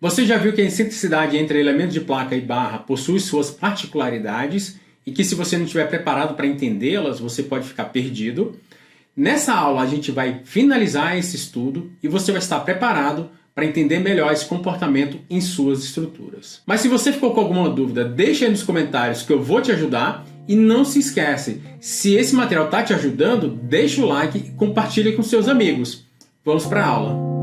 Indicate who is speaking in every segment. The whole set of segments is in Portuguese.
Speaker 1: Você já viu que a excentricidade entre elementos de placa e barra possui suas particularidades e que se você não estiver preparado para entendê-las, você pode ficar perdido. Nessa aula a gente vai finalizar esse estudo e você vai estar preparado para entender melhor esse comportamento em suas estruturas. Mas se você ficou com alguma dúvida, deixa aí nos comentários que eu vou te ajudar. E não se esquece, se esse material está te ajudando, deixa o like e compartilha com seus amigos. Vamos para a aula.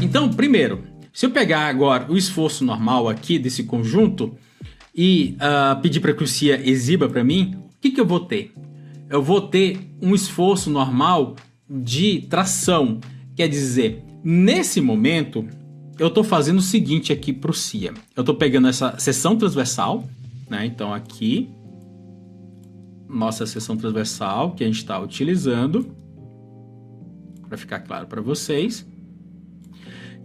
Speaker 1: Então, primeiro, se eu pegar agora o esforço normal aqui desse conjunto e pedir para que o CIA exiba para mim, o que eu vou ter? Eu vou ter um esforço normal de tração. Quer dizer, nesse momento, eu estou fazendo o seguinte aqui para o CIA. Eu estou pegando essa seção transversal, né? Então aqui, nossa seção transversal que a gente está utilizando, para ficar claro para vocês.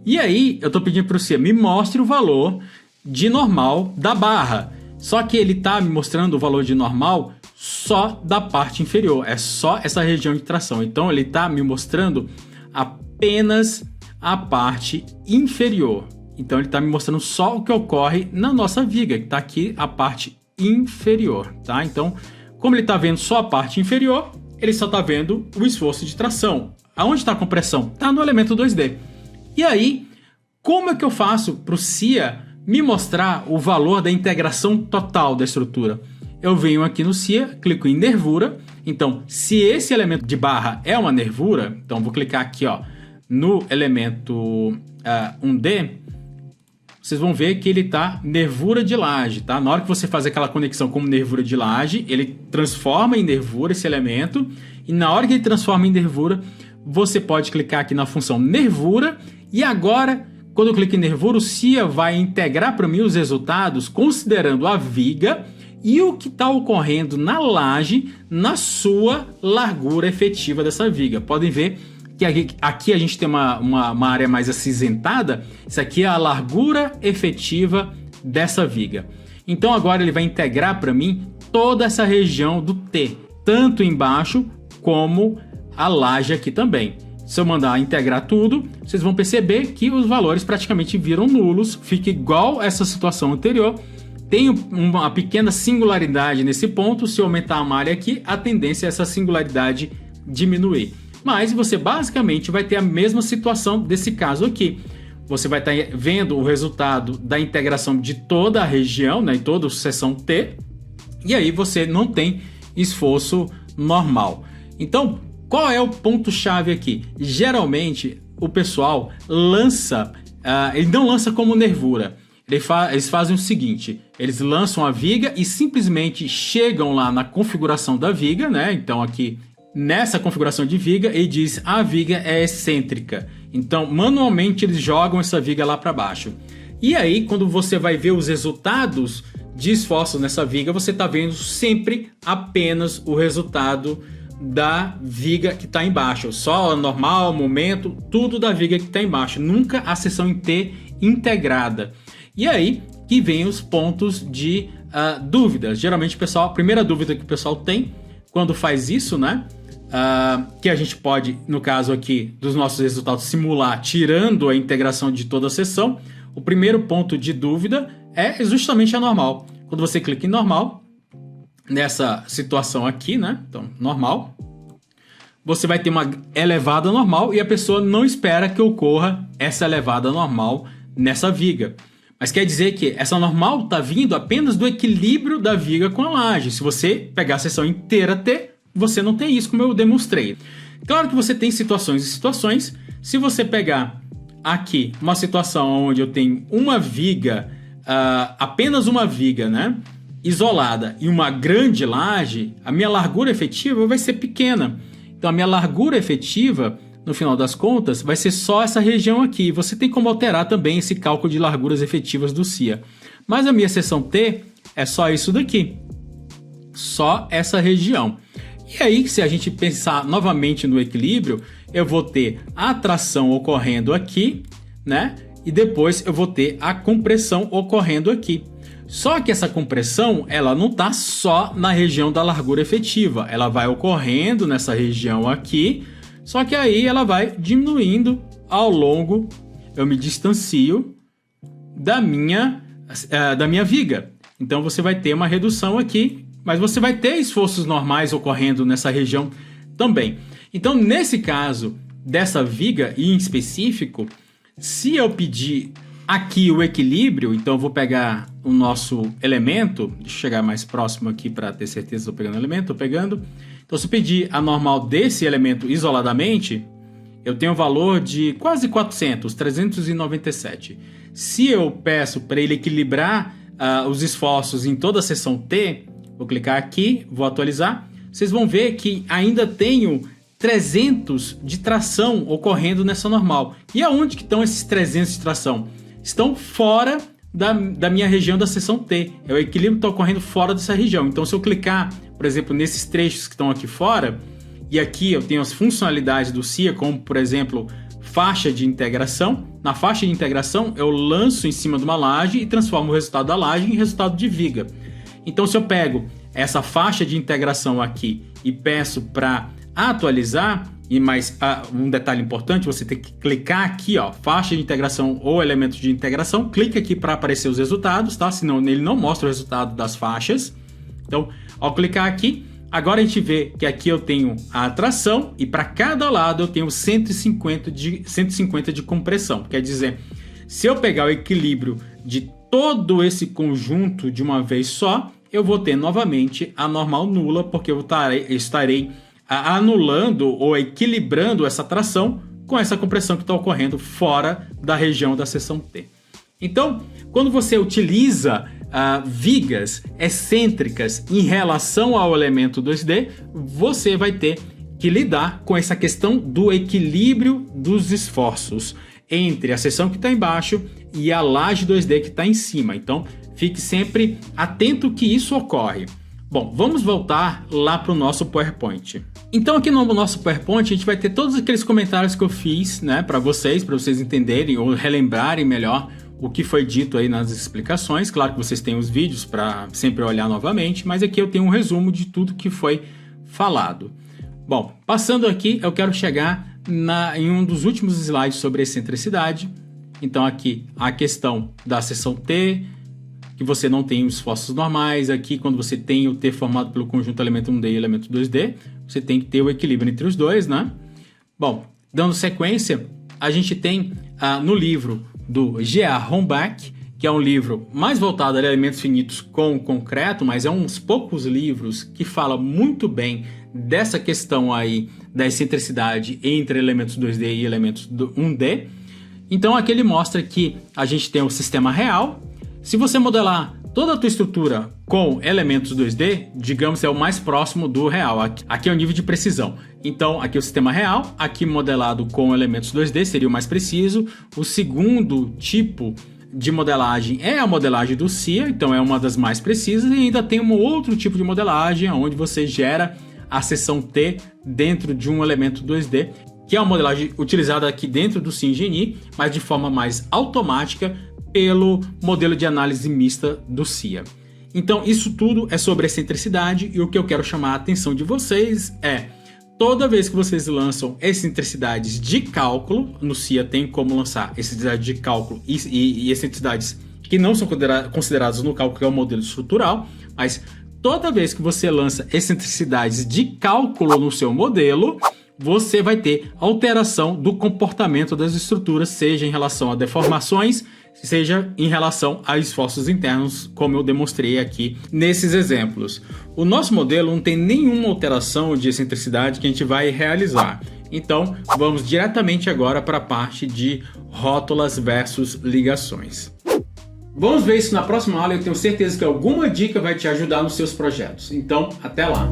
Speaker 1: E aí, eu estou pedindo para o CIA, me mostre o valor de normal da barra. Só que ele está me mostrando o valor de normal só da parte inferior. É só essa região de tração. Então, ele está me mostrando apenas a parte inferior. Então, ele está me mostrando só o que ocorre na nossa viga, que está aqui a parte inferior, tá? Então, como ele está vendo só a parte inferior, ele só está vendo o esforço de tração. Aonde está a compressão? Está no elemento 2D. E aí, como é que eu faço para o CIA me mostrar o valor da integração total da estrutura? Eu venho aqui no CIA, clico em nervura. Então, se esse elemento de barra é uma nervura, então vou clicar aqui ó, no elemento 1D, vocês vão ver que ele está nervura de laje, tá? Na hora que você faz aquela conexão com nervura de laje, ele transforma em nervura esse elemento, e na hora que ele transforma em nervura, você pode clicar aqui na função nervura, e agora, quando eu clico em nervura, o CIA vai integrar para mim os resultados considerando a viga e o que está ocorrendo na laje na sua largura efetiva dessa viga. Podem ver que aqui a gente tem uma área mais acinzentada. Isso aqui é a largura efetiva dessa viga. Então agora ele vai integrar para mim toda essa região do T, tanto embaixo como a laje aqui também. Se eu mandar integrar tudo, vocês vão perceber que os valores praticamente viram nulos, fica igual essa situação anterior. Tem uma pequena singularidade nesse ponto. Se eu aumentar a malha aqui, a tendência é essa singularidade diminuir. Mas você basicamente vai ter a mesma situação desse caso aqui. Você vai estar vendo o resultado da integração de toda a região, né, em toda a seção T, e aí você não tem esforço normal. Então, qual é o ponto-chave aqui? Geralmente, o pessoal lança, ele não lança como nervura. Eles fazem o seguinte, eles lançam a viga e simplesmente chegam lá na configuração da viga, né? Então aqui, nessa configuração de viga, ele diz a viga é excêntrica. Então, manualmente, eles jogam essa viga lá para baixo. E aí, quando você vai ver os resultados de esforço nessa viga, você está vendo sempre apenas o resultado da viga que está embaixo, só normal, momento, tudo da viga que está embaixo, nunca a seção em T integrada. E aí que vem os pontos de dúvidas. Geralmente, pessoal, a primeira dúvida que o pessoal tem quando faz isso, né? Que a gente pode, no caso aqui dos nossos resultados, simular tirando a integração de toda a seção. O primeiro ponto de dúvida é justamente a normal. Quando você clica em normal, nessa situação aqui, né? Então, normal. Você vai ter uma elevada normal e a pessoa não espera que ocorra essa elevada normal nessa viga. Mas quer dizer que essa normal está vindo apenas do equilíbrio da viga com a laje. Se você pegar a seção inteira T, você não tem isso, como eu demonstrei. Claro que você tem situações e situações. Se você pegar aqui uma situação onde eu tenho uma viga, apenas uma viga, né? Isolada e uma grande laje, a minha largura efetiva vai ser pequena. Então a minha largura efetiva, no final das contas, vai ser só essa região aqui. Você tem como alterar também esse cálculo de larguras efetivas do CIA. Mas a minha seção T é só isso daqui. Só essa região. E aí, se a gente pensar novamente no equilíbrio, eu vou ter a tração ocorrendo aqui, né? E depois eu vou ter a compressão ocorrendo aqui. Só que essa compressão, ela não está só na região da largura efetiva, ela vai ocorrendo nessa região aqui, só que aí ela vai diminuindo ao longo, eu me distancio da minha viga. Então você vai ter uma redução aqui, mas você vai ter esforços normais ocorrendo nessa região também. Então nesse caso dessa viga em específico, se eu pedir aqui o equilíbrio, então eu vou pegar o nosso elemento, deixa eu chegar mais próximo aqui para ter certeza que estou pegando o elemento, estou pegando. Então se eu pedir a normal desse elemento isoladamente, eu tenho um valor de quase 400, 397. Se eu peço para ele equilibrar os esforços em toda a seção T, vou clicar aqui, vou atualizar, vocês vão ver que ainda tenho 300 de tração ocorrendo nessa normal. E aonde que estão esses 300 de tração? Estão fora da minha região da seção T. O equilíbrio está ocorrendo fora dessa região. Então, se eu clicar, por exemplo, nesses trechos que estão aqui fora, e aqui eu tenho as funcionalidades do SIA, como, por exemplo, faixa de integração. Na faixa de integração, eu lanço em cima de uma laje e transformo o resultado da laje em resultado de viga. Então, se eu pego essa faixa de integração aqui e peço para atualizar, e mais um detalhe importante, você tem que clicar aqui, ó, faixa de integração ou elemento de integração, clica aqui para aparecer os resultados, tá? Senão ele não mostra o resultado das faixas. Então, ao clicar aqui, agora a gente vê que aqui eu tenho a tração e para cada lado eu tenho 150 de compressão. Quer dizer, se eu pegar o equilíbrio de todo esse conjunto de uma vez só, eu vou ter novamente a normal nula, porque eu estarei anulando ou equilibrando essa tração com essa compressão que está ocorrendo fora da região da seção T. Então, quando você utiliza vigas excêntricas em relação ao elemento 2D, você vai ter que lidar com essa questão do equilíbrio dos esforços entre a seção que está embaixo e a laje 2D que está em cima. Então, fique sempre atento que isso ocorre. Bom, vamos voltar lá para o nosso PowerPoint. Então aqui no nosso PowerPoint a gente vai ter todos aqueles comentários que eu fiz, né, para vocês entenderem ou relembrarem melhor o que foi dito aí nas explicações. Claro que vocês têm os vídeos para sempre olhar novamente, mas aqui eu tenho um resumo de tudo que foi falado. Bom, passando aqui, eu quero chegar em um dos últimos slides sobre excentricidade. Então aqui a questão da seção T, que você não tem os esforços normais. Aqui, quando você tem o T formado pelo conjunto elemento 1D e elemento 2D, você tem que ter o equilíbrio entre os dois, né? Bom, dando sequência, a gente tem no livro do G.A. Hornbach, que é um livro mais voltado a elementos finitos com concreto, mas é uns poucos livros que fala muito bem dessa questão aí da excentricidade entre elementos 2D e elementos 1D. Então, aqui ele mostra que a gente tem o sistema real. Se você modelar toda a tua estrutura com elementos 2D, digamos, é o mais próximo do real. Aqui é o nível de precisão. Então, aqui é o sistema real, aqui modelado com elementos 2D seria o mais preciso. O segundo tipo de modelagem é a modelagem do SIA, então é uma das mais precisas. E ainda tem um outro tipo de modelagem, onde você gera a seção T dentro de um elemento 2D, que é uma modelagem utilizada aqui dentro do SimGeni, mas de forma mais automática, pelo modelo de análise mista do SIA. Então, isso tudo é sobre excentricidade, e o que eu quero chamar a atenção de vocês é: toda vez que vocês lançam excentricidades de cálculo, no SIA tem como lançar excentricidades de cálculo e excentricidades que não são consideradas no cálculo, que é o modelo estrutural, mas toda vez que você lança excentricidades de cálculo no seu modelo, você vai ter alteração do comportamento das estruturas, seja em relação a deformações, seja em relação a esforços internos, como eu demonstrei aqui nesses exemplos. O nosso modelo não tem nenhuma alteração de excentricidade que a gente vai realizar. Então, vamos diretamente agora para a parte de rótulas versus ligações. Vamos ver isso na próxima aula. Eu tenho certeza que alguma dica vai te ajudar nos seus projetos. Então, até lá!